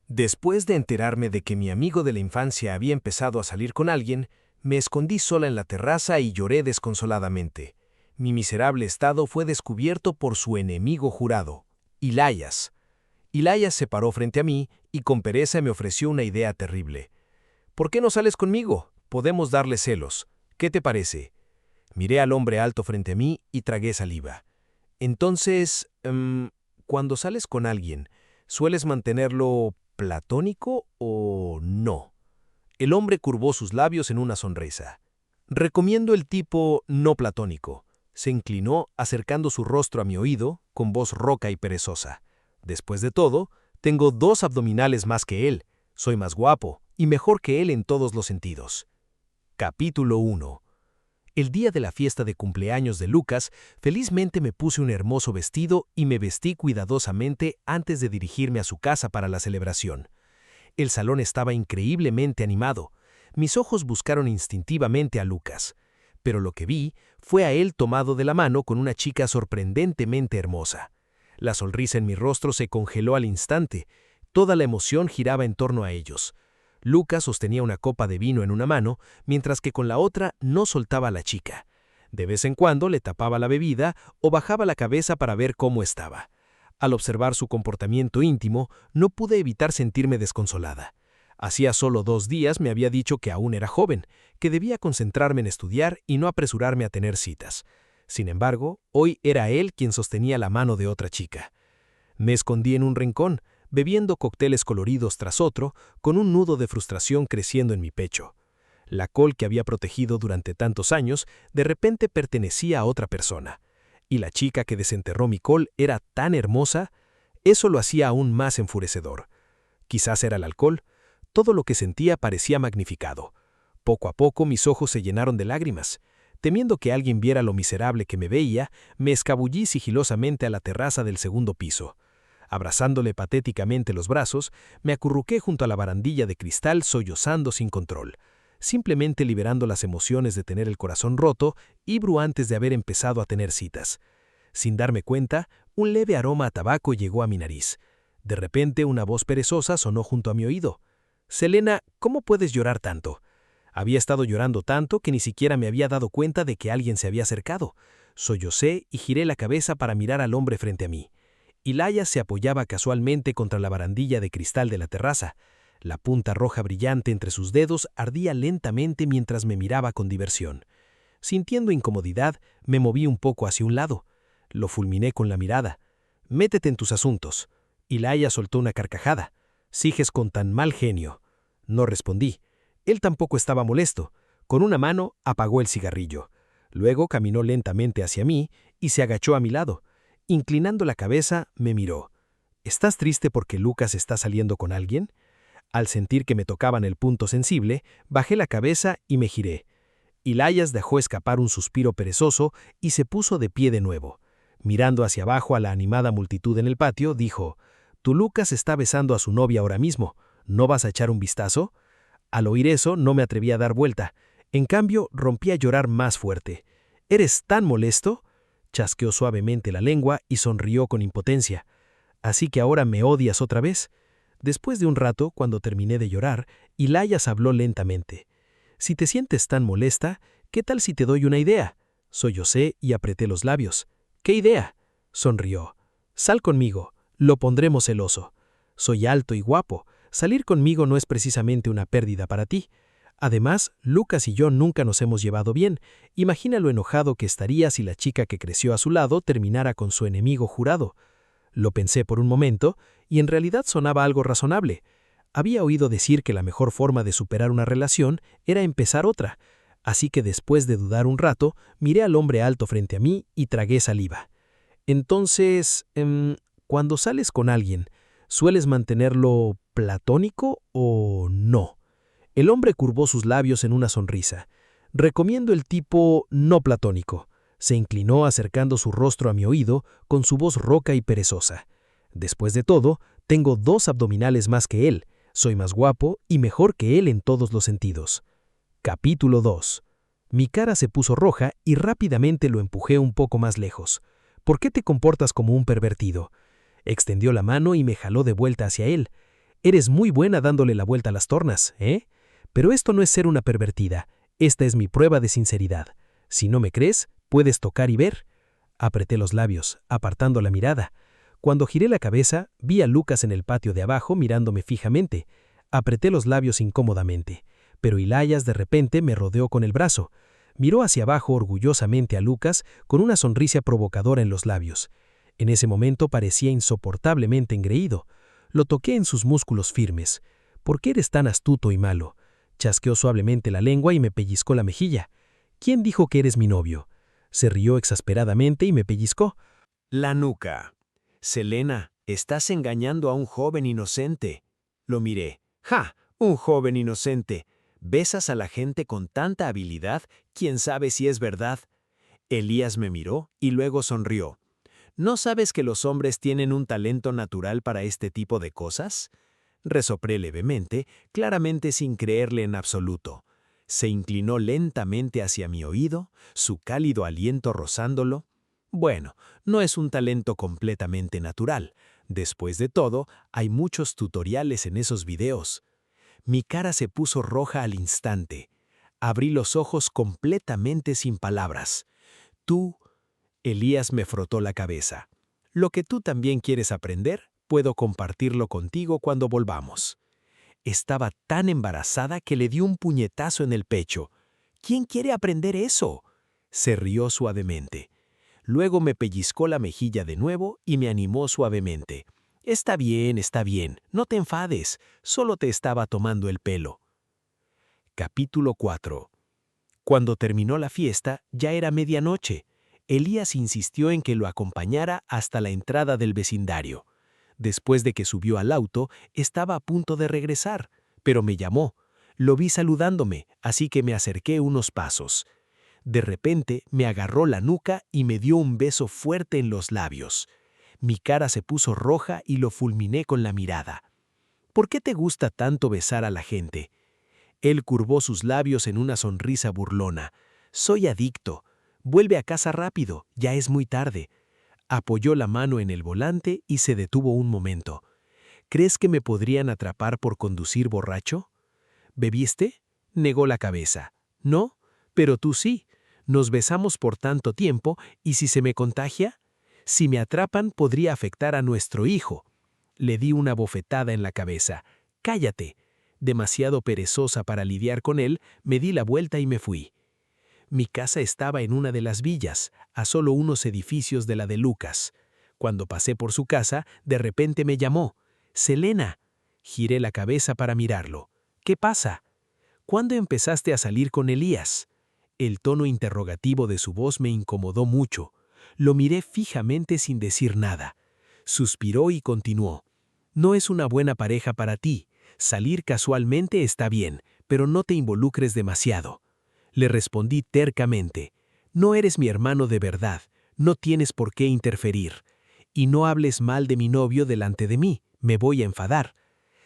Después de enterarme de que mi amigo de la infancia había empezado a salir con alguien, me escondí sola en la terraza y lloré desconsoladamente. Mi miserable estado fue descubierto por su enemigo jurado, Ilayas. Ilayas se paró frente a mí y con pereza me ofreció una idea terrible. ¿Por qué no sales conmigo? Podemos darle celos. ¿Qué te parece? Miré al hombre alto frente a mí y tragué saliva. Entonces, cuando sales con alguien, ¿sueles mantenerlo platónico o no? El hombre curvó sus labios en una sonrisa. Recomiendo el tipo no platónico. Se inclinó, acercando su rostro a mi oído, con voz rouca y perezosa. Después de todo, tengo 2 abdominales más que él. Soy más guapo y mejor que él en todos los sentidos. Capítulo 1. El día de la fiesta de cumpleaños de Lucas, felizmente me puse un hermoso vestido y me vestí cuidadosamente antes de dirigirme a su casa para la celebración. El salón estaba increíblemente animado. Mis ojos buscaron instintivamente a Lucas, pero lo que vi fue a él tomado de la mano con una chica sorprendentemente hermosa. La sonrisa en mi rostro se congeló al instante. Toda la emoción giraba en torno a ellos. Lucas sostenía una copa de vino en una mano, mientras que con la otra no soltaba a la chica. De vez en cuando le tapaba la bebida o bajaba la cabeza para ver cómo estaba. Al observar su comportamiento íntimo, no pude evitar sentirme desconsolada. Hacía solo 2 días me había dicho que aún era joven, que debía concentrarme en estudiar y no apresurarme a tener citas. Sin embargo, hoy era él quien sostenía la mano de otra chica. Me escondí en un rincón, bebiendo cócteles coloridos tras otro, con un nudo de frustración creciendo en mi pecho. La col que había protegido durante tantos años, de repente pertenecía a otra persona. Y la chica que desenterró mi col era tan hermosa, eso lo hacía aún más enfurecedor. Quizás era el alcohol. Todo lo que sentía parecía magnificado. Poco a poco mis ojos se llenaron de lágrimas. Temiendo que alguien viera lo miserable que me veía, me escabullí sigilosamente a la terraza del segundo piso. Abrazándole patéticamente los brazos, me acurruqué junto a la barandilla de cristal sollozando sin control, simplemente liberando las emociones de tener el corazón roto, ibru antes de haber empezado a tener citas. Sin darme cuenta, un leve aroma a tabaco llegó a mi nariz. De repente una voz perezosa sonó junto a mi oído. «Selena, ¿cómo puedes llorar tanto?» Había estado llorando tanto que ni siquiera me había dado cuenta de que alguien se había acercado. Sollocé y giré la cabeza para mirar al hombre frente a mí. Ilayas se apoyaba casualmente contra la barandilla de cristal de la terraza. La punta roja brillante entre sus dedos ardía lentamente mientras me miraba con diversión. Sintiendo incomodidad, me moví un poco hacia un lado. Lo fulminé con la mirada. «Métete en tus asuntos». Ilayas soltó una carcajada. «Sigues con tan mal genio». No respondí. Él tampoco estaba molesto. Con una mano apagó el cigarrillo. Luego caminó lentamente hacia mí y se agachó a mi lado. Inclinando la cabeza, me miró. «¿Estás triste porque Lucas está saliendo con alguien?» Al sentir que me tocaban el punto sensible, bajé la cabeza y me giré. Ilayas dejó escapar un suspiro perezoso y se puso de pie de nuevo. Mirando hacia abajo a la animada multitud en el patio, dijo: «Tu Lucas está besando a su novia ahora mismo. ¿No vas a echar un vistazo?» Al oír eso, no me atreví a dar vuelta. En cambio, rompí a llorar más fuerte. «¿Eres tan molesto?» Chasqueó suavemente la lengua y sonrió con impotencia. «¿Así que ahora me odias otra vez?» Después de un rato, cuando terminé de llorar, Ilayas habló lentamente. «Si te sientes tan molesta, ¿qué tal si te doy una idea?» Sollocé y apreté los labios. «¿Qué idea?» Sonrió. «Sal conmigo. Lo pondremos celoso. Soy alto y guapo. Salir conmigo no es precisamente una pérdida para ti. Además, Lucas y yo nunca nos hemos llevado bien. Imagina lo enojado que estaría si la chica que creció a su lado terminara con su enemigo jurado». Lo pensé por un momento, y en realidad sonaba algo razonable. Había oído decir que la mejor forma de superar una relación era empezar otra, así que después de dudar un rato, miré al hombre alto frente a mí y tragué saliva. «Entonces, cuando sales con alguien, ¿sueles mantenerlo platónico o no?» El hombre curvó sus labios en una sonrisa. «Recomiendo el tipo no platónico». Se inclinó acercando su rostro a mi oído con su voz rouca y perezosa. «Después de todo, tengo 2 abdominales más que él. Soy más guapo y mejor que él en todos los sentidos». Capítulo 2. Mi cara se puso roja y rápidamente lo empujé un poco más lejos. «¿Por qué te comportas como un pervertido?» Extendió la mano y me jaló de vuelta hacia él. Eres muy buena dándole la vuelta a las tornas, ¿eh? Pero esto no es ser una pervertida. Esta es mi prueba de sinceridad. Si no me crees, puedes tocar y ver. Apreté los labios, apartando la mirada. Cuando giré la cabeza, vi a Lucas en el patio de abajo mirándome fijamente. Apreté los labios incómodamente, pero Ilayas de repente me rodeó con el brazo. Miró hacia abajo orgullosamente a Lucas con una sonrisa provocadora en los labios. En ese momento parecía insoportablemente engreído. Lo toqué en sus músculos firmes. ¿Por qué eres tan astuto y malo? Chasqueó suavemente la lengua y me pellizcó la mejilla. ¿Quién dijo que eres mi novio? Se rió exasperadamente y me pellizcó. La nuca. Selena, estás engañando a un joven inocente. Lo miré. ¡Ja! Un joven inocente. Besas a la gente con tanta habilidad, quién sabe si es verdad. Elías me miró y luego sonrió. ¿No sabes que los hombres tienen un talento natural para este tipo de cosas? Resoplé levemente, claramente sin creerle en absoluto. Se inclinó lentamente hacia mi oído, su cálido aliento rozándolo. Bueno, no es un talento completamente natural. Después de todo, hay muchos tutoriales en esos videos. Mi cara se puso roja al instante. Abrí los ojos completamente sin palabras. Tú, Elías me frotó la cabeza. Lo que tú también quieres aprender, puedo compartirlo contigo cuando volvamos. Estaba tan embarazada que le di un puñetazo en el pecho. ¿Quién quiere aprender eso? Se rió suavemente. Luego me pellizcó la mejilla de nuevo y me animó suavemente. Está bien, no te enfades, solo te estaba tomando el pelo. Capítulo 4. Cuando terminó la fiesta, ya era medianoche. Elías insistió en que lo acompañara hasta la entrada del vecindario. Después de que subió al auto, estaba a punto de regresar, pero me llamó. Lo vi saludándome, así que me acerqué unos pasos. De repente me agarró la nuca y me dio un beso fuerte en los labios. Mi cara se puso roja y lo fulminé con la mirada. ¿Por qué te gusta tanto besar a la gente? Él curvó sus labios en una sonrisa burlona. Soy adicto. Vuelve a casa rápido, ya es muy tarde. Apoyó la mano en el volante y se detuvo un momento. ¿Crees que me podrían atrapar por conducir borracho? ¿Bebiste? Negó la cabeza. No, pero tú sí. Nos besamos por tanto tiempo, ¿y si se me contagia? Si me atrapan, podría afectar a nuestro hijo. Le di una bofetada en la cabeza. Cállate. Demasiado perezosa para lidiar con él, me di la vuelta y me fui. Mi casa estaba en una de las villas, a solo unos edificios de la de Lucas. Cuando pasé por su casa, de repente me llamó. «Selena». Giré la cabeza para mirarlo. «¿Qué pasa? ¿Cuándo empezaste a salir con Elías?» El tono interrogativo de su voz me incomodó mucho. Lo miré fijamente sin decir nada. Suspiró y continuó. «No es una buena pareja para ti. Salir casualmente está bien, pero no te involucres demasiado». Le respondí tercamente. «No eres mi hermano de verdad. No tienes por qué interferir. Y no hables mal de mi novio delante de mí. Me voy a enfadar.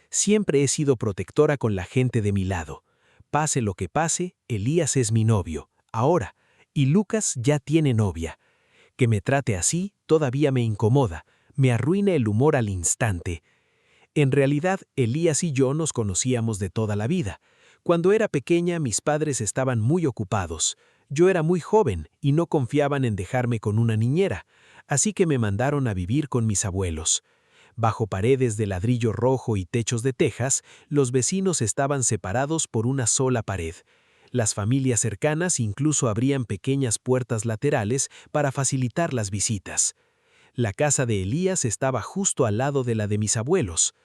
Siempre he sido protectora con la gente de mi lado. Pase lo que pase, Elías es mi novio, ahora, y Lucas ya tiene novia. Que me trate así todavía me incomoda, me arruina el humor al instante. En realidad, Elías y yo nos conocíamos de toda la vida. Cuando era pequeña, mis padres estaban muy ocupados. Yo era muy joven y no confiaban en dejarme con una niñera, así que me mandaron a vivir con mis abuelos. Bajo paredes de ladrillo rojo y techos de tejas, los vecinos estaban separados por una sola pared. Las familias cercanas incluso abrían pequeñas puertas laterales para facilitar las visitas. La casa de Elías estaba justo al lado de la de mis abuelos.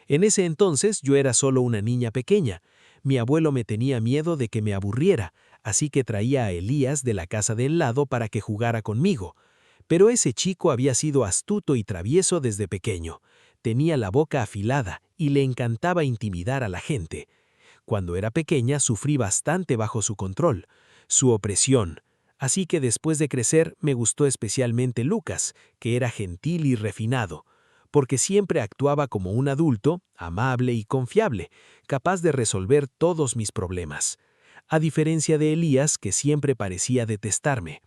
En ese entonces yo era solo una niña pequeña. Mi abuelo me tenía miedo de que me aburriera, así que traía a Elías de la casa de al lado para que jugara conmigo. Pero ese chico había sido astuto y travieso desde pequeño. Tenía la boca afilada y le encantaba intimidar a la gente. Cuando era pequeña sufrí bastante bajo su control, su opresión. Así que después de crecer me gustó especialmente Lucas, que era gentil y refinado, porque siempre actuaba como un adulto, amable y confiable, capaz de resolver todos mis problemas. A diferencia de Elías, que siempre parecía detestarme.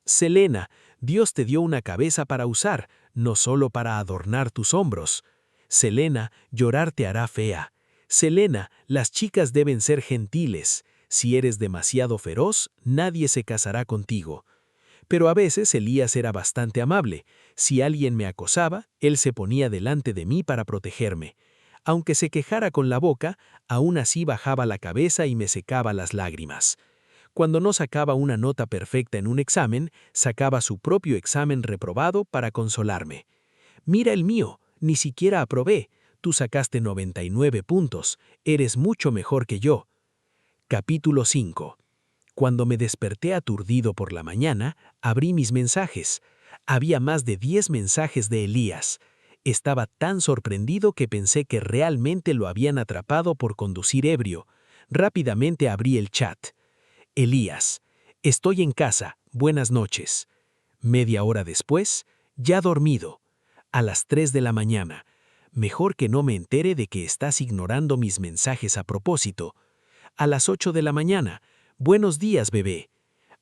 «Selena, Dios te dio una cabeza para usar, no solo para adornar tus hombros». Selena, llorar te hará fea. Selena, las chicas deben ser gentiles. Si eres demasiado feroz, nadie se casará contigo. Pero a veces Elías era bastante amable. Si alguien me acosaba, él se ponía delante de mí para protegerme. Aunque se quejara con la boca, aún así bajaba la cabeza y me secaba las lágrimas. Cuando no sacaba una nota perfecta en un examen, sacaba su propio examen reprobado para consolarme. Mira el mío, ni siquiera aprobé. Tú sacaste 99 puntos, eres mucho mejor que yo. Capítulo 5. Cuando me desperté aturdido por la mañana, abrí mis mensajes. Había más de 10 mensajes de Elías. Estaba tan sorprendido que pensé que realmente lo habían atrapado por conducir ebrio. Rápidamente abrí el chat. Elías, estoy en casa, buenas noches. Media hora después, ya dormido. A las 3 de la mañana. Mejor que no me entere de que estás ignorando mis mensajes a propósito. A las 8 de la mañana. Buenos días, bebé.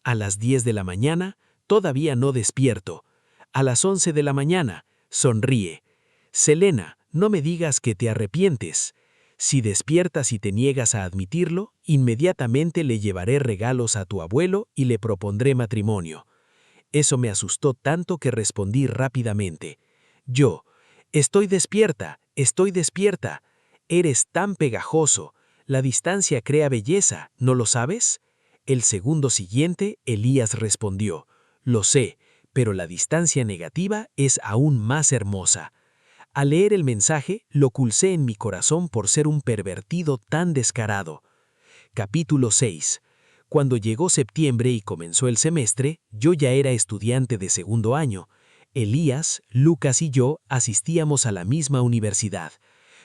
A las 10 de la mañana, todavía no despierto. A las 11 de la mañana, sonríe. Selena, no me digas que te arrepientes. Si despiertas y te niegas a admitirlo, inmediatamente le llevaré regalos a tu abuelo y le propondré matrimonio. Eso me asustó tanto que respondí rápidamente. Yo, estoy despierta, estoy despierta. Eres tan pegajoso. La distancia crea belleza, ¿no lo sabes? El segundo siguiente, Elías respondió, lo sé, pero la distancia negativa es aún más hermosa. Al leer el mensaje, lo culcé en mi corazón por ser un pervertido tan descarado. Capítulo 6. Cuando llegó septiembre y comenzó el semestre, yo ya era estudiante de segundo año. Elías, Lucas y yo asistíamos a la misma universidad.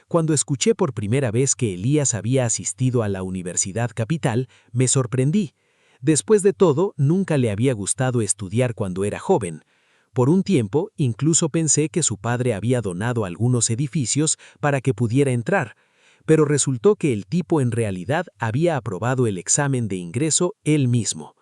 Cuando escuché por primera vez que Elías había asistido a la Universidad Capital, me sorprendí. Después de todo, nunca le había gustado estudiar cuando era joven. Por un tiempo, incluso pensé que su padre había donado algunos edificios para que pudiera entrar, pero resultó que el tipo en realidad había aprobado el examen de ingreso él mismo.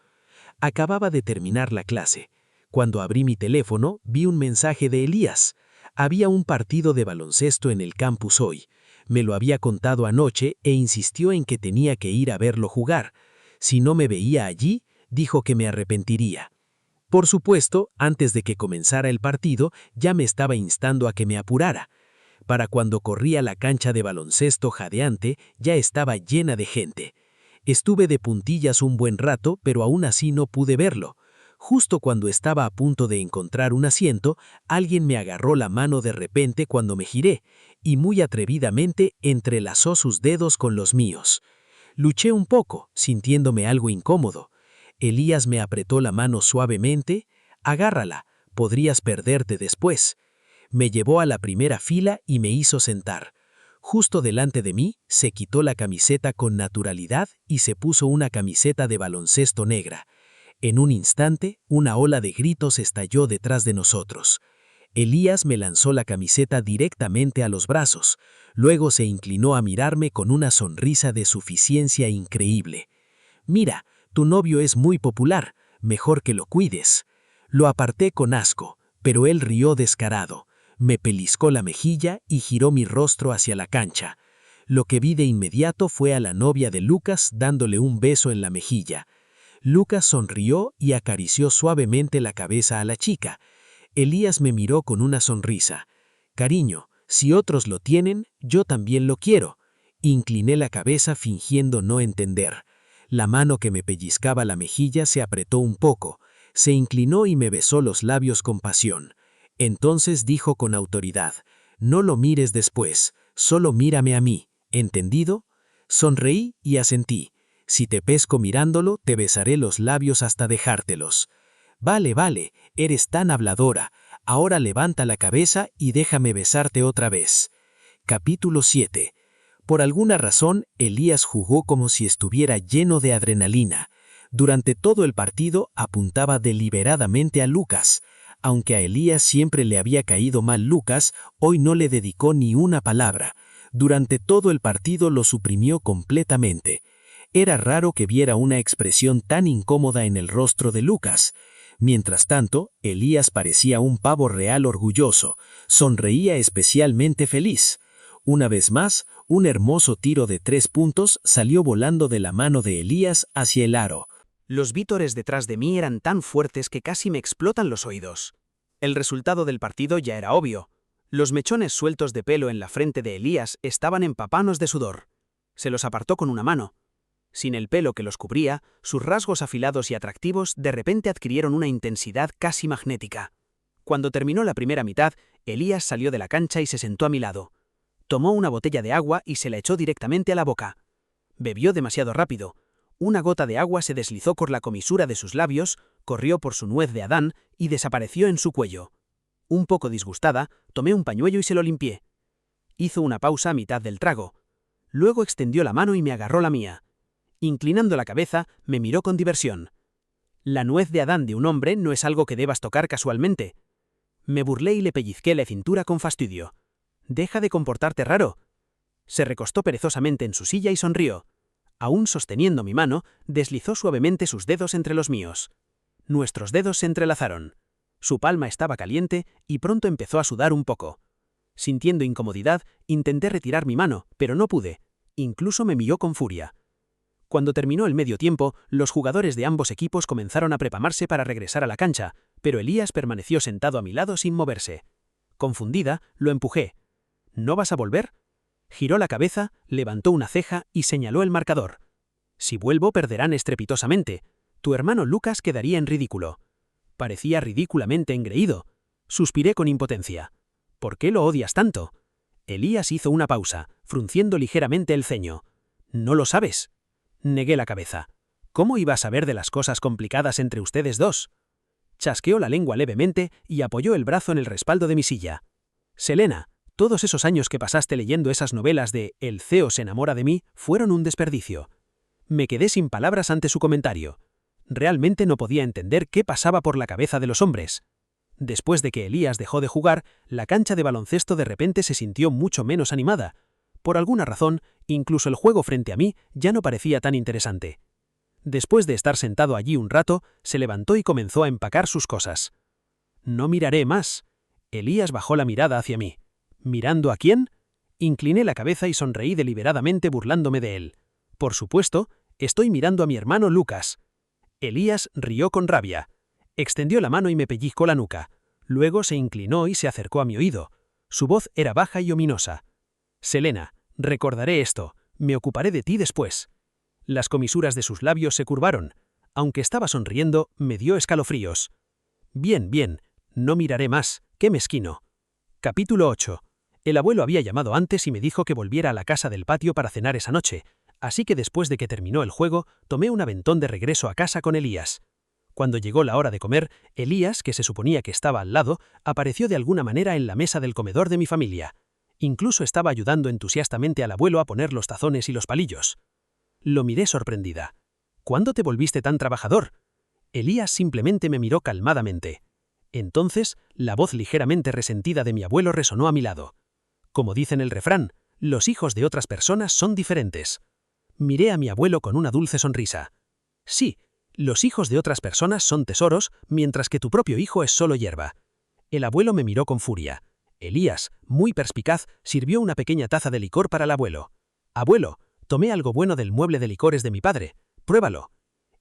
Acababa de terminar la clase. Cuando abrí mi teléfono, vi un mensaje de Elías. Había un partido de baloncesto en el campus hoy. Me lo había contado anoche e insistió en que tenía que ir a verlo jugar. Si no me veía allí, dijo que me arrepentiría. Por supuesto, antes de que comenzara el partido, ya me estaba instando a que me apurara. Para cuando corrí a la cancha de baloncesto jadeante, ya estaba llena de gente. Estuve de puntillas un buen rato, pero aún así no pude verlo. Justo cuando estaba a punto de encontrar un asiento, alguien me agarró la mano de repente cuando me giré, y muy atrevidamente entrelazó sus dedos con los míos. Luché un poco, sintiéndome algo incómodo. Elías me apretó la mano suavemente. Agárrala, podrías perderte después. Me llevó a la primera fila y me hizo sentar. Justo delante de mí, se quitó la camiseta con naturalidad y se puso una camiseta de baloncesto negra. En un instante, una ola de gritos estalló detrás de nosotros. Elías me lanzó la camiseta directamente a los brazos. Luego se inclinó a mirarme con una sonrisa de suficiencia increíble. Mira, tu novio es muy popular, mejor que lo cuides. Lo aparté con asco, pero él rió descarado. Me pellizcó la mejilla y giró mi rostro hacia la cancha. Lo que vi de inmediato fue a la novia de Lucas dándole un beso en la mejilla. Lucas sonrió y acarició suavemente la cabeza a la chica. Elías me miró con una sonrisa. Cariño, si otros lo tienen, yo también lo quiero. Incliné la cabeza fingiendo no entender. La mano que me pellizcaba la mejilla se apretó un poco. Se inclinó y me besó los labios con pasión. Entonces dijo con autoridad, no lo mires después, solo mírame a mí, ¿entendido? Sonreí y asentí. Si te pesco mirándolo, te besaré los labios hasta dejártelos. Vale, vale, eres tan habladora. Ahora levanta la cabeza y déjame besarte otra vez. Capítulo 7. Por alguna razón, Elías jugó como si estuviera lleno de adrenalina. Durante todo el partido apuntaba deliberadamente a Lucas. Aunque a Elías siempre le había caído mal Lucas, hoy no le dedicó ni una palabra. Durante todo el partido lo suprimió completamente. Era raro que viera una expresión tan incómoda en el rostro de Lucas. Mientras tanto, Elías parecía un pavo real orgulloso, sonreía especialmente feliz. Una vez más, un hermoso tiro de 3 puntos salió volando de la mano de Elías hacia el aro. Los vítores detrás de mí eran tan fuertes que casi me explotan los oídos. El resultado del partido ya era obvio. Los mechones sueltos de pelo en la frente de Elías estaban empapados de sudor. Se los apartó con una mano. Sin el pelo que los cubría, sus rasgos afilados y atractivos de repente adquirieron una intensidad casi magnética. Cuando terminó la primera mitad, Elías salió de la cancha y se sentó a mi lado. Tomó una botella de agua y se la echó directamente a la boca. Bebió demasiado rápido. Una gota de agua se deslizó por la comisura de sus labios, corrió por su nuez de Adán y desapareció en su cuello. Un poco disgustada, tomé un pañuelo y se lo limpié. Hizo una pausa a mitad del trago. Luego extendió la mano y me agarró la mía. Inclinando la cabeza, me miró con diversión. La nuez de Adán de un hombre no es algo que debas tocar casualmente. Me burlé y le pellizqué la cintura con fastidio. «Deja de comportarte raro». Se recostó perezosamente en su silla y sonrió. Aún sosteniendo mi mano, deslizó suavemente sus dedos entre los míos. Nuestros dedos se entrelazaron. Su palma estaba caliente y pronto empezó a sudar un poco. Sintiendo incomodidad, intenté retirar mi mano, pero no pude. Incluso me miró con furia. Cuando terminó el medio tiempo, los jugadores de ambos equipos comenzaron a prepararse para regresar a la cancha, pero Elías permaneció sentado a mi lado sin moverse. Confundida, lo empujé. «¿No vas a volver?» Giró la cabeza, levantó una ceja y señaló el marcador. «Si vuelvo, perderán estrepitosamente. Tu hermano Lucas quedaría en ridículo». Parecía ridículamente engreído. Suspiré con impotencia. «¿Por qué lo odias tanto?» Elías hizo una pausa, frunciendo ligeramente el ceño. «¿No lo sabes?» Negué la cabeza. «¿Cómo iba a saber de las cosas complicadas entre ustedes dos?» Chasqueó la lengua levemente y apoyó el brazo en el respaldo de mi silla. «Selena, todos esos años que pasaste leyendo esas novelas de El CEO se enamora de mí fueron un desperdicio». Me quedé sin palabras ante su comentario. Realmente no podía entender qué pasaba por la cabeza de los hombres. Después de que Elías dejó de jugar, la cancha de baloncesto de repente se sintió mucho menos animada. Por alguna razón, incluso el juego frente a mí ya no parecía tan interesante. Después de estar sentado allí un rato, se levantó y comenzó a empacar sus cosas. «No miraré más». Elías bajó la mirada hacia mí. «¿Mirando a quién?» Incliné la cabeza y sonreí deliberadamente burlándome de él. «Por supuesto, estoy mirando a mi hermano Lucas». Elías rió con rabia. Extendió la mano y me pellizcó la nuca. Luego se inclinó y se acercó a mi oído. Su voz era baja y ominosa. «Selena, recordaré esto. Me ocuparé de ti después». Las comisuras de sus labios se curvaron. Aunque estaba sonriendo, me dio escalofríos. «Bien, bien. No miraré más. Qué mezquino». Capítulo 8. El abuelo había llamado antes y me dijo que volviera a la casa del patio para cenar esa noche, así que después de que terminó el juego, tomé un aventón de regreso a casa con Elías. Cuando llegó la hora de comer, Elías, que se suponía que estaba al lado, apareció de alguna manera en la mesa del comedor de mi familia. Incluso estaba ayudando entusiastamente al abuelo a poner los tazones y los palillos. Lo miré sorprendida. «¿Cuándo te volviste tan trabajador?» Elías simplemente me miró calmadamente. Entonces, la voz ligeramente resentida de mi abuelo resonó a mi lado. Como dice en el refrán, los hijos de otras personas son diferentes. Miré a mi abuelo con una dulce sonrisa. «Sí, los hijos de otras personas son tesoros, mientras que tu propio hijo es solo hierba». El abuelo me miró con furia. Elías, muy perspicaz, sirvió una pequeña taza de licor para el abuelo. «Abuelo, tomé algo bueno del mueble de licores de mi padre. Pruébalo».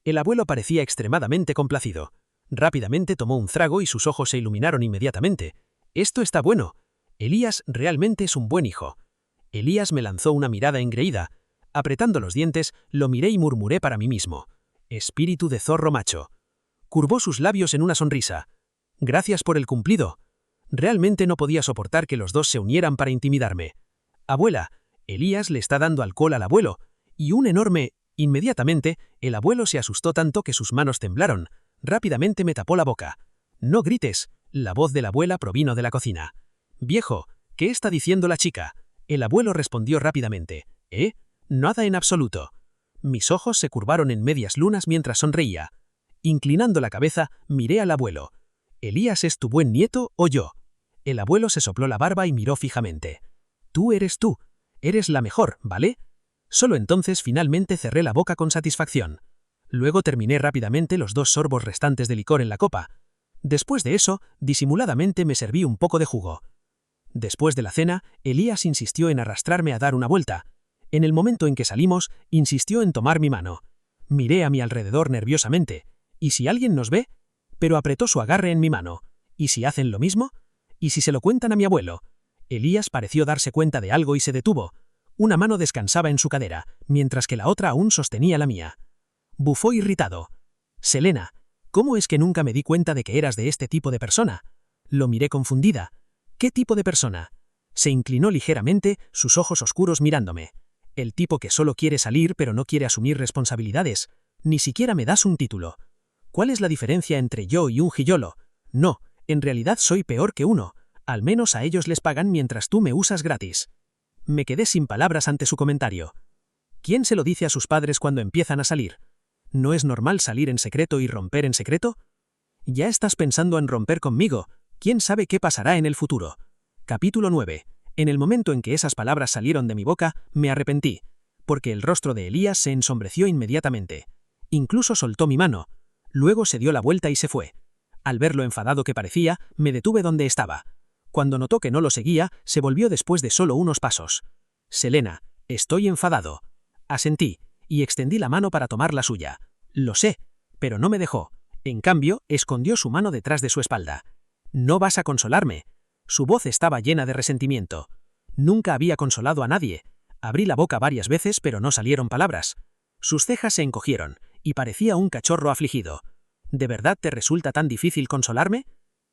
El abuelo parecía extremadamente complacido. Rápidamente tomó un trago y sus ojos se iluminaron inmediatamente. «Esto está bueno. Elías realmente es un buen hijo». Elías me lanzó una mirada engreída. Apretando los dientes, lo miré y murmuré para mí mismo. «Espíritu de zorro macho». Curvó sus labios en una sonrisa. «Gracias por el cumplido». Realmente no podía soportar que los dos se unieran para intimidarme. «Abuela, Elías le está dando alcohol al abuelo». Y un enorme... Inmediatamente, el abuelo se asustó tanto que sus manos temblaron. Rápidamente me tapó la boca. «No grites». La voz de la abuela provino de la cocina. «Viejo, ¿qué está diciendo la chica?» El abuelo respondió rápidamente. Nada en absoluto». Mis ojos se curvaron en medias lunas mientras sonreía. Inclinando la cabeza, miré al abuelo. «¿Elías es tu buen nieto o yo?» El abuelo se sopló la barba y miró fijamente. «Tú. Eres la mejor, ¿vale?» Solo entonces finalmente cerré la boca con satisfacción. Luego terminé rápidamente los 2 sorbos restantes de licor en la copa. Después de eso, disimuladamente me serví un poco de jugo. Después de la cena, Elías insistió en arrastrarme a dar una vuelta. En el momento en que salimos, insistió en tomar mi mano. Miré a mi alrededor nerviosamente. ¿Y si alguien nos ve? Pero apretó su agarre en mi mano. ¿Y si hacen lo mismo? ¿Y si se lo cuentan a mi abuelo? Elías pareció darse cuenta de algo y se detuvo. Una mano descansaba en su cadera, mientras que la otra aún sostenía la mía. Bufó irritado. «Selena, ¿cómo es que nunca me di cuenta de que eras de este tipo de persona?» Lo miré confundida. «¿Qué tipo de persona?» Se inclinó ligeramente, sus ojos oscuros mirándome. «El tipo que solo quiere salir pero no quiere asumir responsabilidades. Ni siquiera me das un título. ¿Cuál es la diferencia entre yo y un gillolo? No, en realidad soy peor que uno. Al menos a ellos les pagan mientras tú me usas gratis». Me quedé sin palabras ante su comentario. ¿Quién se lo dice a sus padres cuando empiezan a salir? ¿No es normal salir en secreto y romper en secreto? Ya estás pensando en romper conmigo. ¿Quién sabe qué pasará en el futuro? Capítulo 9. En el momento en que esas palabras salieron de mi boca, me arrepentí, porque el rostro de Elías se ensombreció inmediatamente. Incluso soltó mi mano. Luego se dio la vuelta y se fue. Al ver lo enfadado que parecía, me detuve donde estaba. Cuando notó que no lo seguía, se volvió después de solo unos pasos. «Selena, estoy enfadado». Asentí, y extendí la mano para tomar la suya. «Lo sé», pero no me dejó. En cambio, escondió su mano detrás de su espalda. «No vas a consolarme». Su voz estaba llena de resentimiento. Nunca había consolado a nadie. Abrí la boca varias veces, pero no salieron palabras. Sus cejas se encogieron, y parecía un cachorro afligido. «¿De verdad te resulta tan difícil consolarme?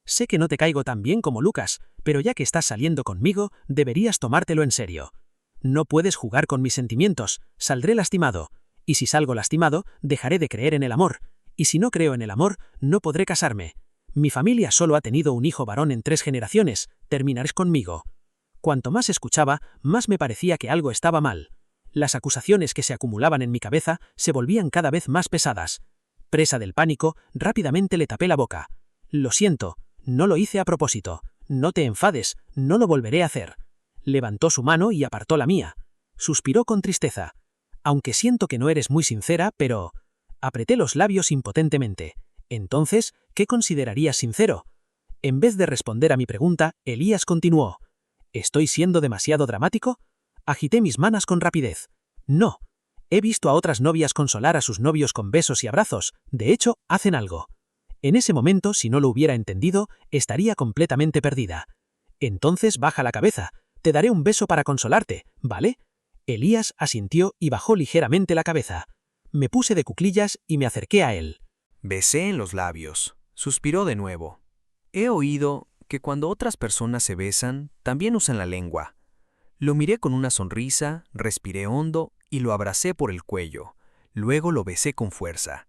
Sé que no te caigo tan bien como Lucas, pero ya que estás saliendo conmigo, deberías tomártelo en serio. No puedes jugar con mis sentimientos, saldré lastimado. Y si salgo lastimado, dejaré de creer en el amor. Y si no creo en el amor, no podré casarme. Mi familia solo ha tenido un hijo varón en 3 generaciones, terminarás conmigo». Cuanto más escuchaba, más me parecía que algo estaba mal. Las acusaciones que se acumulaban en mi cabeza se volvían cada vez más pesadas. Presa del pánico, rápidamente le tapé la boca. «Lo siento, no lo hice a propósito. No te enfades, no lo volveré a hacer». Levantó su mano y apartó la mía. Suspiró con tristeza. «Aunque siento que no eres muy sincera, pero...». Apreté los labios impotentemente. «Entonces, ¿qué considerarías sincero?». En vez de responder a mi pregunta, Elías continuó. «¿Estoy siendo demasiado dramático?». Agité mis manos con rapidez. «No. He visto a otras novias consolar a sus novios con besos y abrazos. De hecho, hacen algo». En ese momento, si no lo hubiera entendido, estaría completamente perdida. «Entonces baja la cabeza. Te daré un beso para consolarte, ¿vale?». Elías asintió y bajó ligeramente la cabeza. Me puse de cuclillas y me acerqué a él. Besé en los labios. Suspiró de nuevo. «He oído que cuando otras personas se besan, también usan la lengua». Lo miré con una sonrisa, respiré hondo y lo abracé por el cuello. Luego lo besé con fuerza.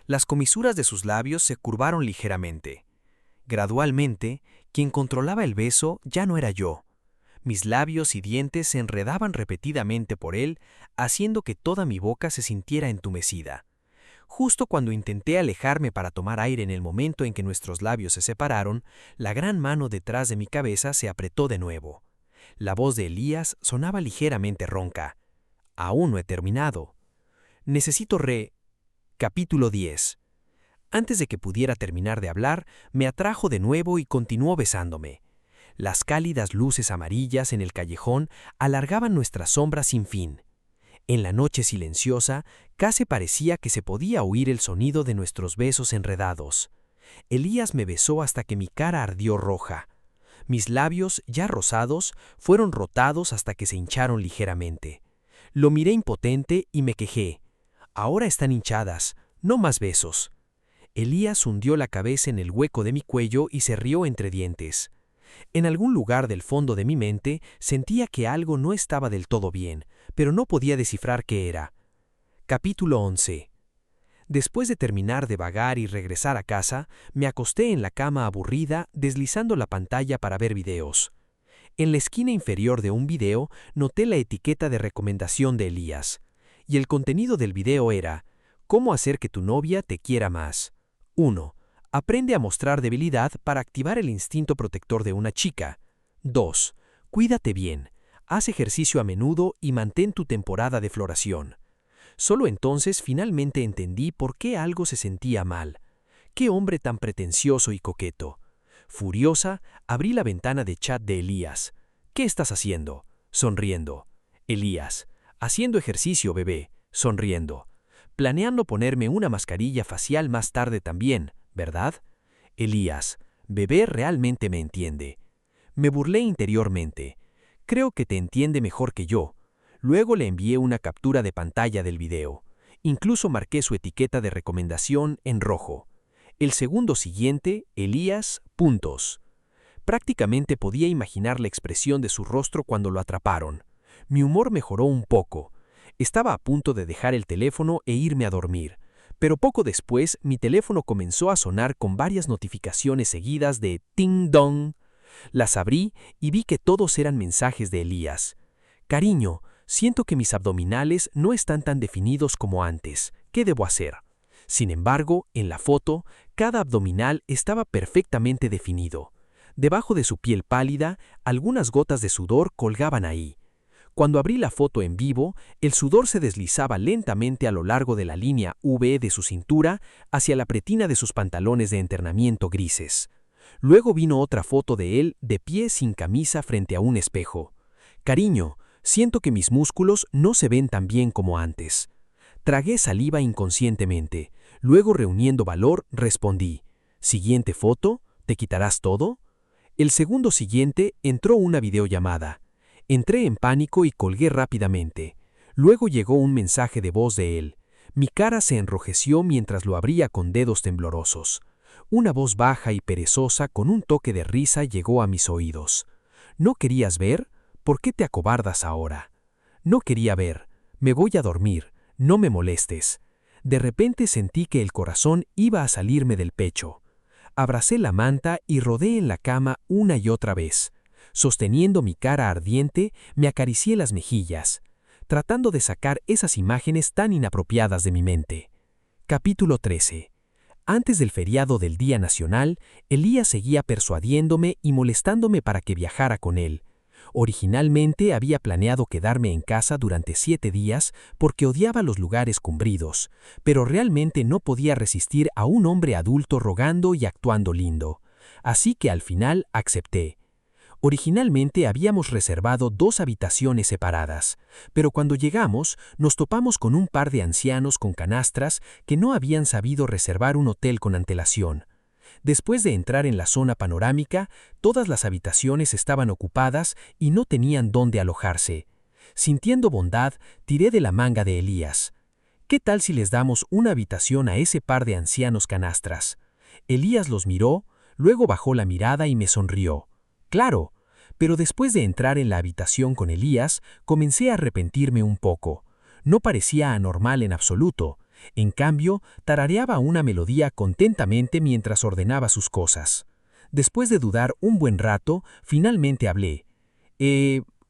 Las comisuras de sus labios se curvaron ligeramente. Gradualmente, quien controlaba el beso ya no era yo. Mis labios y dientes se enredaban repetidamente por él, haciendo que toda mi boca se sintiera entumecida. Justo cuando intenté alejarme para tomar aire en el momento en que nuestros labios se separaron, la gran mano detrás de mi cabeza se apretó de nuevo. La voz de Elías sonaba ligeramente ronca. «Aún no he terminado. Necesito Capítulo 10. Antes de que pudiera terminar de hablar, me atrajo de nuevo y continuó besándome. Las cálidas luces amarillas en el callejón alargaban nuestras sombras sin fin. En la noche silenciosa, casi parecía que se podía oír el sonido de nuestros besos enredados. Elías me besó hasta que mi cara ardió roja. Mis labios, ya rosados, fueron rotados hasta que se hincharon ligeramente. Lo miré impotente y me quejé. «Ahora están hinchadas, no más besos». Elías hundió la cabeza en el hueco de mi cuello y se rió entre dientes. En algún lugar del fondo de mi mente sentía que algo no estaba del todo bien, pero no podía descifrar qué era. Capítulo 11. Después de terminar de vagar y regresar a casa, me acosté en la cama aburrida, deslizando la pantalla para ver videos. En la esquina inferior de un video noté la etiqueta de recomendación de Elías, y el contenido del video era: «¿Cómo hacer que tu novia te quiera más?». 1. Aprende a mostrar debilidad para activar el instinto protector de una chica. 2. Cuídate bien. Haz ejercicio a menudo y mantén tu temporada de floración. Solo entonces finalmente entendí por qué algo se sentía mal. ¡Qué hombre tan pretencioso y coqueto! Furiosa, abrí la ventana de chat de Elías. ¿Qué estás haciendo? Sonriendo. Elías. Haciendo ejercicio, bebé. Sonriendo. Planeando ponerme una mascarilla facial más tarde también, ¿verdad? Elías. Bebé realmente me entiende. Me burlé interiormente. Creo que te entiende mejor que yo. Luego le envié una captura de pantalla del video. Incluso marqué su etiqueta de recomendación en rojo. El segundo siguiente, Elías, puntos. Prácticamente podía imaginar la expresión de su rostro cuando lo atraparon. Mi humor mejoró un poco. Estaba a punto de dejar el teléfono e irme a dormir, pero poco después mi teléfono comenzó a sonar con varias notificaciones seguidas de ting dong. Las abrí y vi que todos eran mensajes de Elías. Cariño, siento que mis abdominales no están tan definidos como antes. ¿Qué debo hacer? Sin embargo, en la foto, cada abdominal estaba perfectamente definido. Debajo de su piel pálida, algunas gotas de sudor colgaban ahí. Cuando abrí la foto en vivo, el sudor se deslizaba lentamente a lo largo de la línea V de su cintura hacia la pretina de sus pantalones de entrenamiento grises. Luego vino otra foto de él de pie sin camisa frente a un espejo. Cariño, siento que mis músculos no se ven tan bien como antes. Tragué saliva inconscientemente. Luego, reuniendo valor, respondí. Siguiente foto, ¿te quitarás todo? El segundo siguiente entró una videollamada. Entré en pánico y colgué rápidamente. Luego llegó un mensaje de voz de él. Mi cara se enrojeció mientras lo abría con dedos temblorosos. Una voz baja y perezosa con un toque de risa llegó a mis oídos. ¿No querías ver? ¿Por qué te acobardas ahora? No quería ver. Me voy a dormir. No me molestes. De repente sentí que el corazón iba a salirme del pecho. Abracé la manta y rodé en la cama una y otra vez. Sosteniendo mi cara ardiente, me acaricié las mejillas, tratando de sacar esas imágenes tan inapropiadas de mi mente. Capítulo 13. Antes del feriado del Día Nacional, Elías seguía persuadiéndome y molestándome para que viajara con él. Originalmente había planeado quedarme en casa durante 7 días porque odiaba los lugares cumbridos, pero realmente no podía resistir a un hombre adulto rogando y actuando lindo. Así que al final acepté. Originalmente habíamos reservado 2 habitaciones separadas, pero cuando llegamos nos topamos con un par de ancianos con canastras que no habían sabido reservar un hotel con antelación. Después de entrar en la zona panorámica, todas las habitaciones estaban ocupadas y no tenían dónde alojarse. Sintiendo bondad, tiré de la manga de Elías. ¿Qué tal si les damos una habitación a ese par de ancianos canastras? Elías los miró, luego bajó la mirada y me sonrió. Claro, pero después de entrar en la habitación con Elías, comencé a arrepentirme un poco. No parecía anormal en absoluto. En cambio, tarareaba una melodía contentamente mientras ordenaba sus cosas. Después de dudar un buen rato, finalmente hablé.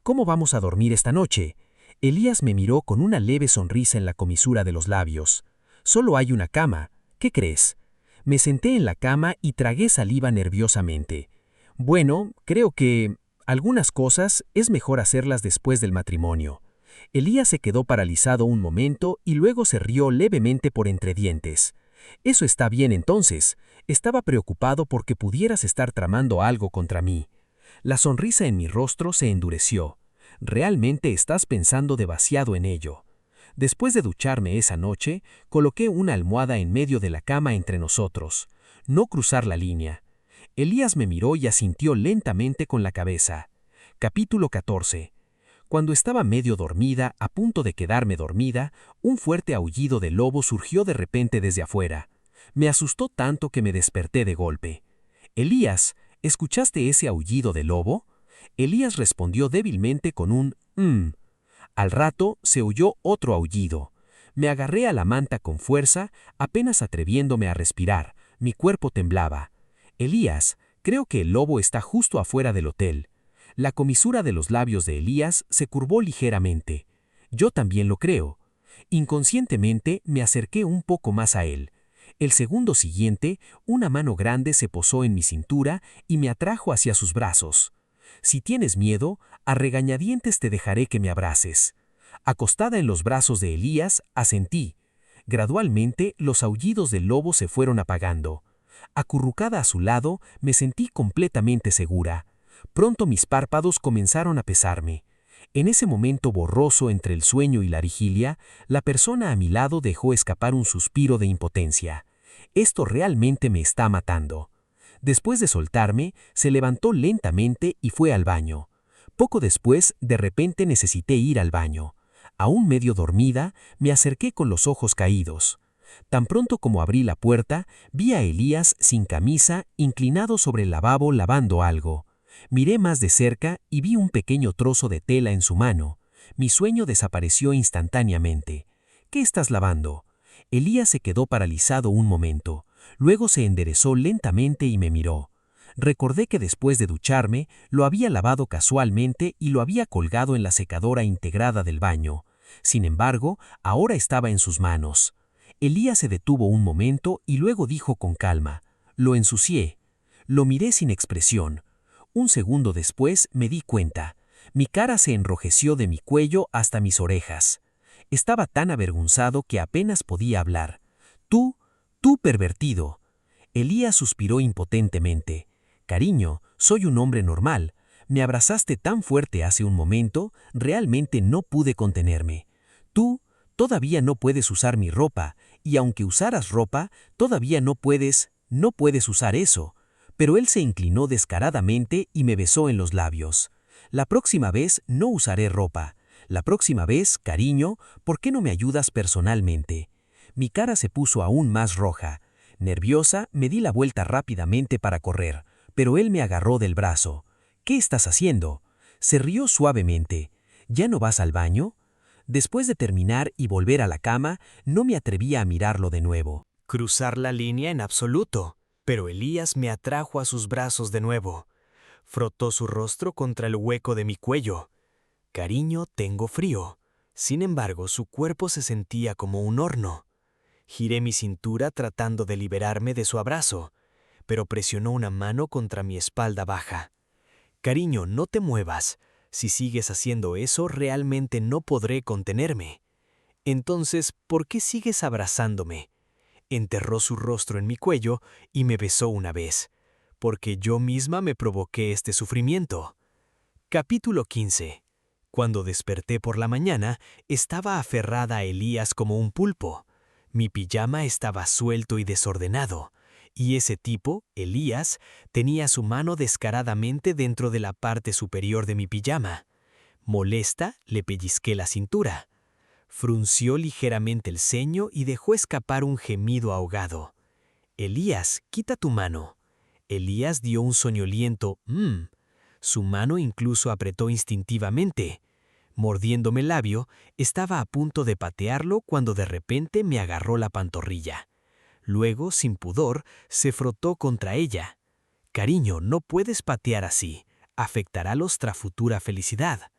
¿Cómo vamos a dormir esta noche? Elías me miró con una leve sonrisa en la comisura de los labios. Solo hay una cama. ¿Qué crees? Me senté en la cama y tragué saliva nerviosamente. Bueno, creo que algunas cosas es mejor hacerlas después del matrimonio. Elías se quedó paralizado un momento y luego se rió levemente por entre dientes. Eso está bien entonces. Estaba preocupado porque pudieras estar tramando algo contra mí. La sonrisa en mi rostro se endureció. Realmente estás pensando demasiado en ello. Después de ducharme esa noche, coloqué una almohada en medio de la cama entre nosotros. No cruzar la línea. Elías me miró y asintió lentamente con la cabeza. Capítulo 14. Cuando estaba medio dormida, a punto de quedarme dormida, un fuerte aullido de lobo surgió de repente desde afuera. Me asustó tanto que me desperté de golpe. Elías, ¿escuchaste ese aullido de lobo? Elías respondió débilmente con un Al rato se oyó otro aullido. Me agarré a la manta con fuerza, apenas atreviéndome a respirar. Mi cuerpo temblaba. Elías, creo que el lobo está justo afuera del hotel. La comisura de los labios de Elías se curvó ligeramente. Yo también lo creo. Inconscientemente me acerqué un poco más a él. El segundo siguiente, una mano grande se posó en mi cintura y me atrajo hacia sus brazos. Si tienes miedo, a regañadientes te dejaré que me abraces. Acostada en los brazos de Elías, asentí. Gradualmente, los aullidos del lobo se fueron apagando. Acurrucada a su lado, me sentí completamente segura. Pronto mis párpados comenzaron a pesarme. En ese momento borroso entre el sueño y la vigilia, la persona a mi lado dejó escapar un suspiro de impotencia. Esto realmente me está matando. Después de soltarme, se levantó lentamente y fue al baño. Poco después, de repente necesité ir al baño. Aún medio dormida, me acerqué con los ojos caídos. Tan pronto como abrí la puerta, vi a Elías sin camisa, inclinado sobre el lavabo lavando algo. Miré más de cerca y vi un pequeño trozo de tela en su mano. Mi sueño desapareció instantáneamente. ¿Qué estás lavando? Elías se quedó paralizado un momento. Luego se enderezó lentamente y me miró. Recordé que después de ducharme, lo había lavado casualmente y lo había colgado en la secadora integrada del baño. Sin embargo, ahora estaba en sus manos. Elías se detuvo un momento y luego dijo con calma: «Lo ensucié». Lo miré sin expresión. Un segundo después me di cuenta. Mi cara se enrojeció de mi cuello hasta mis orejas. Estaba tan avergonzado que apenas podía hablar. «Tú pervertido». Elías suspiró impotentemente. «Cariño, soy un hombre normal. Me abrazaste tan fuerte hace un momento, realmente no pude contenerme. Tú todavía no puedes usar mi ropa, y aunque usaras ropa, todavía no puedes usar eso». Pero él se inclinó descaradamente y me besó en los labios. «La próxima vez no usaré ropa. La próxima vez, cariño, ¿por qué no me ayudas personalmente?». Mi cara se puso aún más roja. Nerviosa, me di la vuelta rápidamente para correr, pero él me agarró del brazo. «¿Qué estás haciendo?». Se rió suavemente. «¿Ya no vas al baño?». Después de terminar y volver a la cama, no me atrevía a mirarlo de nuevo. Cruzar la línea en absoluto. Pero Elías me atrajo a sus brazos de nuevo. Frotó su rostro contra el hueco de mi cuello. «Cariño, tengo frío». Sin embargo, su cuerpo se sentía como un horno. Giré mi cintura tratando de liberarme de su abrazo, pero presionó una mano contra mi espalda baja. «Cariño, no te muevas. Si sigues haciendo eso, realmente no podré contenerme». «Entonces, ¿por qué sigues abrazándome?». Enterró su rostro en mi cuello y me besó una vez, porque yo misma me provoqué este sufrimiento. Capítulo 15. Cuando desperté por la mañana, estaba aferrada a Elías como un pulpo. Mi pijama estaba suelto y desordenado, y ese tipo, Elías, tenía su mano descaradamente dentro de la parte superior de mi pijama. Molesta, le pellizqué la cintura. Frunció ligeramente el ceño y dejó escapar un gemido ahogado. «Elías, quita tu mano». Elías dio un soñoliento «mmm». Su mano incluso apretó instintivamente. Mordiéndome el labio, estaba a punto de patearlo cuando de repente me agarró la pantorrilla. Luego, sin pudor, se frotó contra ella. «Cariño, no puedes patear así. Afectará nuestra futura felicidad.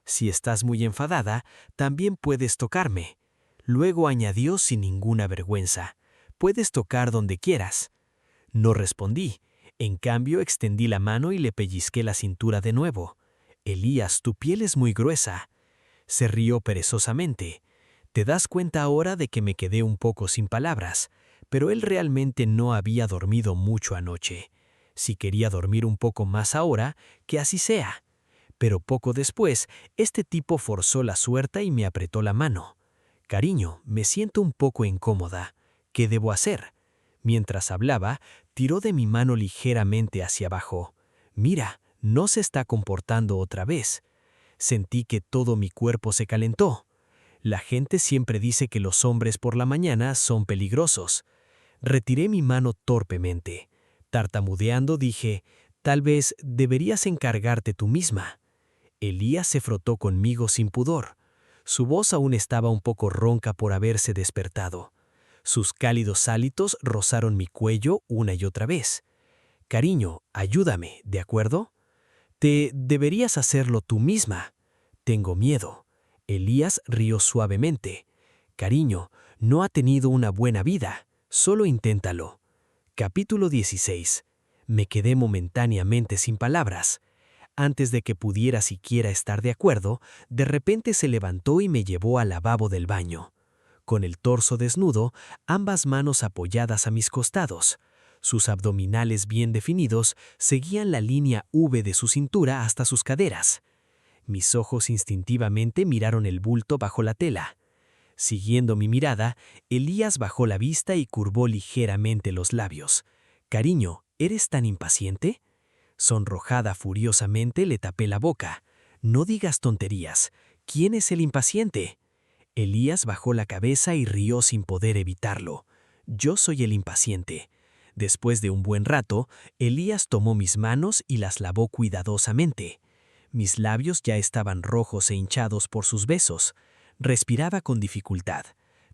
Si estás muy enfadada, también puedes tocarme». Luego añadió sin ninguna vergüenza: «Puedes tocar donde quieras». No respondí. En cambio, extendí la mano y le pellizqué la cintura de nuevo. «Elías, tu piel es muy gruesa». Se rió perezosamente. «Te das cuenta ahora de que me quedé un poco sin palabras, pero él realmente no había dormido mucho anoche. Si quería dormir un poco más ahora, que así sea». Pero poco después, este tipo forzó la suerte y me apretó la mano. «Cariño, me siento un poco incómoda. ¿Qué debo hacer?». Mientras hablaba, tiró de mi mano ligeramente hacia abajo. «Mira, no se está comportando otra vez». Sentí que todo mi cuerpo se calentó. La gente siempre dice que los hombres por la mañana son peligrosos. Retiré mi mano torpemente. Tartamudeando dije: «Tal vez deberías encargarte tú misma». Elías se frotó conmigo sin pudor. Su voz aún estaba un poco ronca por haberse despertado. Sus cálidos hálitos rozaron mi cuello una y otra vez. «Cariño, ayúdame, ¿de acuerdo?». «Te deberías hacerlo tú misma». «Tengo miedo». Elías rió suavemente. «Cariño, no ha tenido una buena vida. Solo inténtalo». Capítulo 16. Me quedé momentáneamente sin palabras. Antes de que pudiera siquiera estar de acuerdo, de repente se levantó y me llevó al lavabo del baño. Con el torso desnudo, ambas manos apoyadas a mis costados. Sus abdominales bien definidos seguían la línea V de su cintura hasta sus caderas. Mis ojos instintivamente miraron el bulto bajo la tela. Siguiendo mi mirada, Elías bajó la vista y curvó ligeramente los labios. «Cariño, ¿eres tan impaciente?» Sonrojada furiosamente le tapé la boca. «No digas tonterías. ¿Quién es el impaciente?» Elías bajó la cabeza y rió sin poder evitarlo. «Yo soy el impaciente». Después de un buen rato, Elías tomó mis manos y las lavó cuidadosamente. Mis labios ya estaban rojos e hinchados por sus besos. Respiraba con dificultad.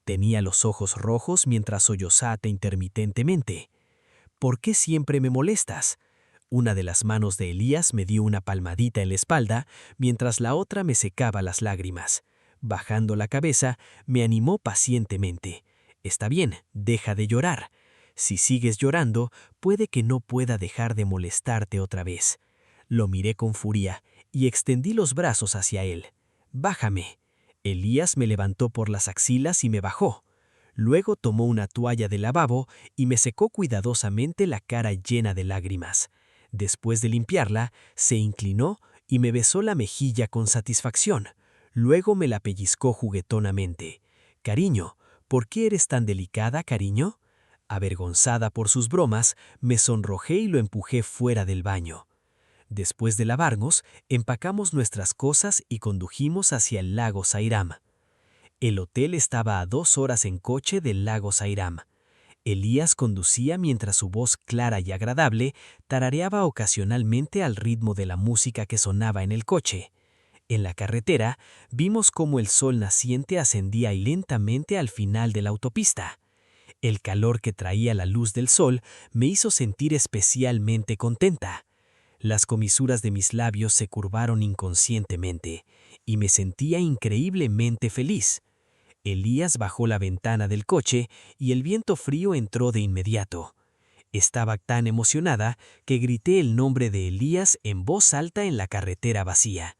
Tenía los ojos rojos mientras sollozaba intermitentemente. «¿Por qué siempre me molestas?» Una de las manos de Elías me dio una palmadita en la espalda, mientras la otra me secaba las lágrimas. Bajando la cabeza, me animó pacientemente. «Está bien, deja de llorar. Si sigues llorando, puede que no pueda dejar de molestarte otra vez». Lo miré con furia y extendí los brazos hacia él. «Bájame». Elías me levantó por las axilas y me bajó. Luego tomó una toalla de lavabo y me secó cuidadosamente la cara llena de lágrimas. Después de limpiarla, se inclinó y me besó la mejilla con satisfacción. Luego me la pellizcó juguetonamente. «Cariño, ¿por qué eres tan delicada, cariño?» Avergonzada por sus bromas, me sonrojé y lo empujé fuera del baño. Después de lavarnos, empacamos nuestras cosas y condujimos hacia el lago Sairam. El hotel estaba a 2 horas en coche del lago Sairam. Elías conducía mientras su voz clara y agradable tarareaba ocasionalmente al ritmo de la música que sonaba en el coche. En la carretera, vimos cómo el sol naciente ascendía lentamente al final de la autopista. El calor que traía la luz del sol me hizo sentir especialmente contenta. Las comisuras de mis labios se curvaron inconscientemente, y me sentía increíblemente feliz. Elías bajó la ventana del coche y el viento frío entró de inmediato. Estaba tan emocionada que grité el nombre de Elías en voz alta en la carretera vacía.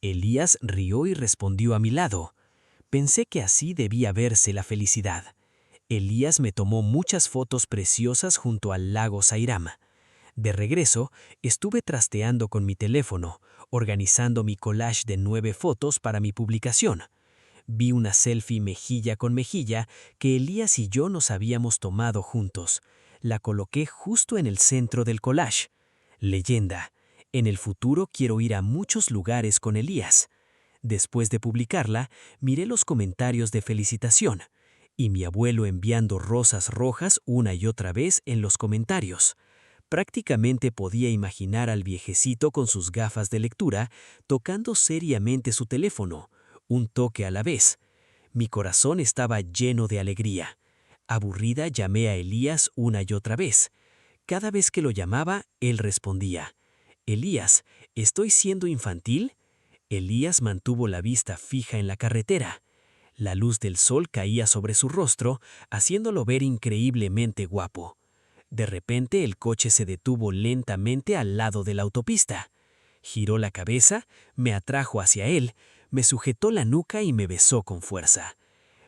Elías rió y respondió a mi lado. Pensé que así debía verse la felicidad. Elías me tomó muchas fotos preciosas junto al lago Sairam. De regreso, estuve trasteando con mi teléfono, organizando mi collage de 9 fotos para mi publicación. Vi una selfie mejilla con mejilla que Elías y yo nos habíamos tomado juntos. La coloqué justo en el centro del collage. Leyenda: en el futuro quiero ir a muchos lugares con Elías. Después de publicarla, miré los comentarios de felicitación, y mi abuelo enviando rosas rojas una y otra vez en los comentarios. Prácticamente podía imaginar al viejecito con sus gafas de lectura, tocando seriamente su teléfono, un toque a la vez. Mi corazón estaba lleno de alegría. Aburrida, llamé a Elías una y otra vez. Cada vez que lo llamaba, él respondía. «Elías, ¿estoy siendo infantil?» Elías mantuvo la vista fija en la carretera. La luz del sol caía sobre su rostro, haciéndolo ver increíblemente guapo. De repente el coche se detuvo lentamente al lado de la autopista. Giró la cabeza, me atrajo hacia él, me sujetó la nuca y me besó con fuerza.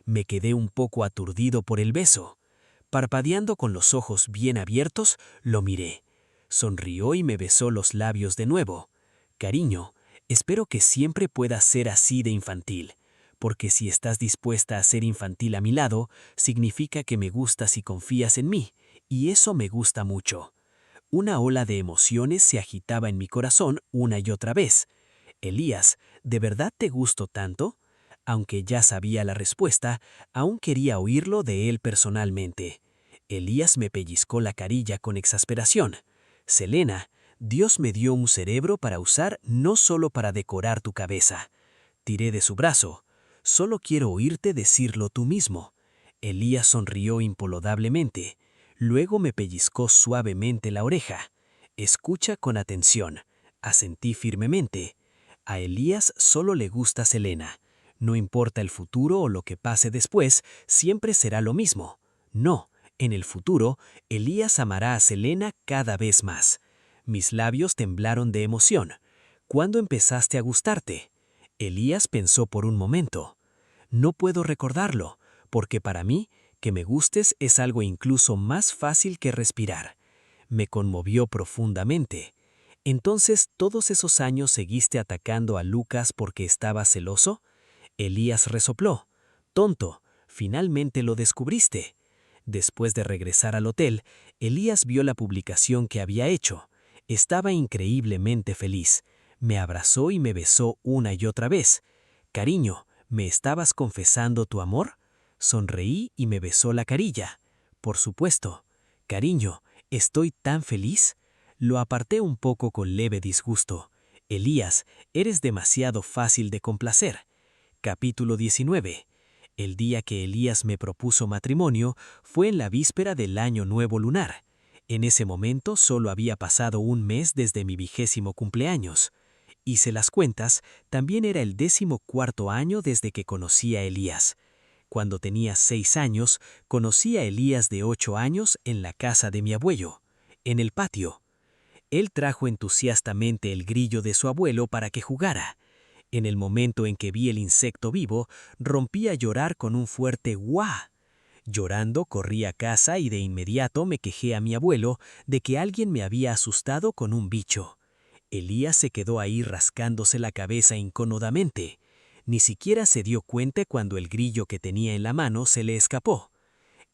Me quedé un poco aturdido por el beso. Parpadeando con los ojos bien abiertos, lo miré. Sonrió y me besó los labios de nuevo. «Cariño, espero que siempre puedas ser así de infantil, porque si estás dispuesta a ser infantil a mi lado, significa que me gustas y confías en mí, y eso me gusta mucho». Una ola de emociones se agitaba en mi corazón una y otra vez. «Elías, ¿de verdad te gusto tanto?» Aunque ya sabía la respuesta, aún quería oírlo de él personalmente. Elías me pellizcó la carilla con exasperación. «Selena, Dios me dio un cerebro para usar, no solo para decorar tu cabeza». Tiré de su brazo. «Solo quiero oírte decirlo tú mismo». Elías sonrió impalpablemente. Luego me pellizcó suavemente la oreja. «Escucha con atención». Asentí firmemente. A Elías solo le gusta Selena. No importa el futuro o lo que pase después, siempre será lo mismo. No, en el futuro, Elías amará a Selena cada vez más. Mis labios temblaron de emoción. ¿Cuándo empezaste a gustarte? Elías pensó por un momento. No puedo recordarlo, porque para mí, que me gustes es algo incluso más fácil que respirar. Me conmovió profundamente. ¿Entonces todos esos años seguiste atacando a Lucas porque estaba celoso? Elías resopló. Tonto, finalmente lo descubriste. Después de regresar al hotel, Elías vio la publicación que había hecho. Estaba increíblemente feliz. Me abrazó y me besó una y otra vez. Cariño, ¿me estabas confesando tu amor? Sonreí y me besó la carilla. Por supuesto. Cariño, ¿estoy tan feliz? Lo aparté un poco con leve disgusto. Elías, eres demasiado fácil de complacer. Capítulo 19. El día que Elías me propuso matrimonio fue en la víspera del Año Nuevo Lunar. En ese momento solo había pasado un mes desde mi 20º cumpleaños. Hice las cuentas, también era el 14º año desde que conocí a Elías. Cuando tenía 6 años, conocí a Elías de 8 años en la casa de mi abuelo, en el patio. Él trajo entusiastamente el grillo de su abuelo para que jugara. En el momento en que vi el insecto vivo, rompí a llorar con un fuerte ¡guau! Llorando, corrí a casa y de inmediato me quejé a mi abuelo de que alguien me había asustado con un bicho. Elías se quedó ahí rascándose la cabeza incómodamente. Ni siquiera se dio cuenta cuando el grillo que tenía en la mano se le escapó.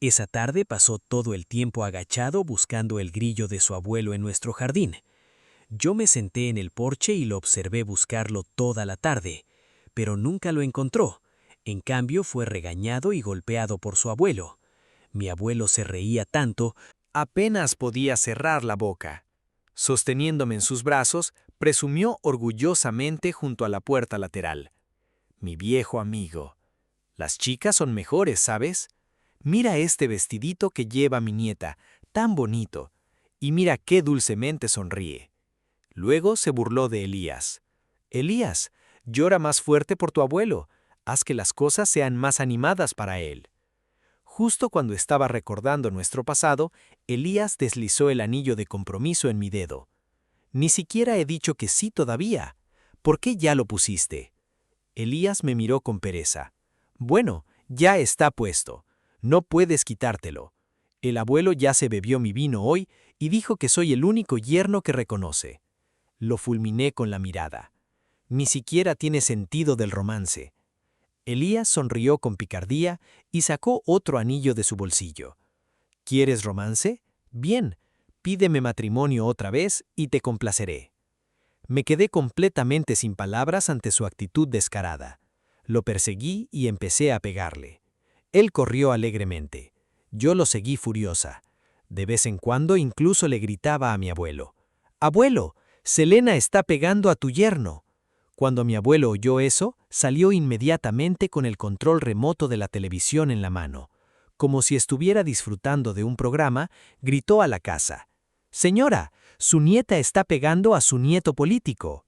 Esa tarde pasó todo el tiempo agachado buscando el grillo de su abuelo en nuestro jardín. Yo me senté en el porche y lo observé buscarlo toda la tarde, pero nunca lo encontró. En cambio, fue regañado y golpeado por su abuelo. Mi abuelo se reía tanto, Apenas podía cerrar la boca. Sosteniéndome en sus brazos, presumió orgullosamente junto a la puerta lateral. Mi viejo amigo. Las chicas son mejores, ¿sabes? Mira este vestidito que lleva mi nieta, tan bonito. Y mira qué dulcemente sonríe. Luego se burló de Elías. Elías, llora más fuerte por tu abuelo. Haz que las cosas sean más animadas para él. Justo cuando estaba recordando nuestro pasado, Elías deslizó el anillo de compromiso en mi dedo. Ni siquiera he dicho que sí todavía. ¿Por qué ya lo pusiste? Elías me miró con pereza. Bueno, ya está puesto. No puedes quitártelo. El abuelo ya se bebió mi vino hoy y dijo que soy el único yerno que reconoce. Lo fulminé con la mirada. Ni siquiera tiene sentido del romance. Elías sonrió con picardía y sacó otro anillo de su bolsillo. ¿Quieres romance? Bien, pídeme matrimonio otra vez y te complaceré. Me quedé completamente sin palabras ante su actitud descarada. Lo perseguí y empecé a pegarle. Él corrió alegremente. Yo lo seguí furiosa. De vez en cuando incluso le gritaba a mi abuelo. «Abuelo, Selena está pegando a tu yerno». Cuando mi abuelo oyó eso, salió inmediatamente con el control remoto de la televisión en la mano. Como si estuviera disfrutando de un programa, gritó a la casa. «Señora, su nieta está pegando a su nieto político».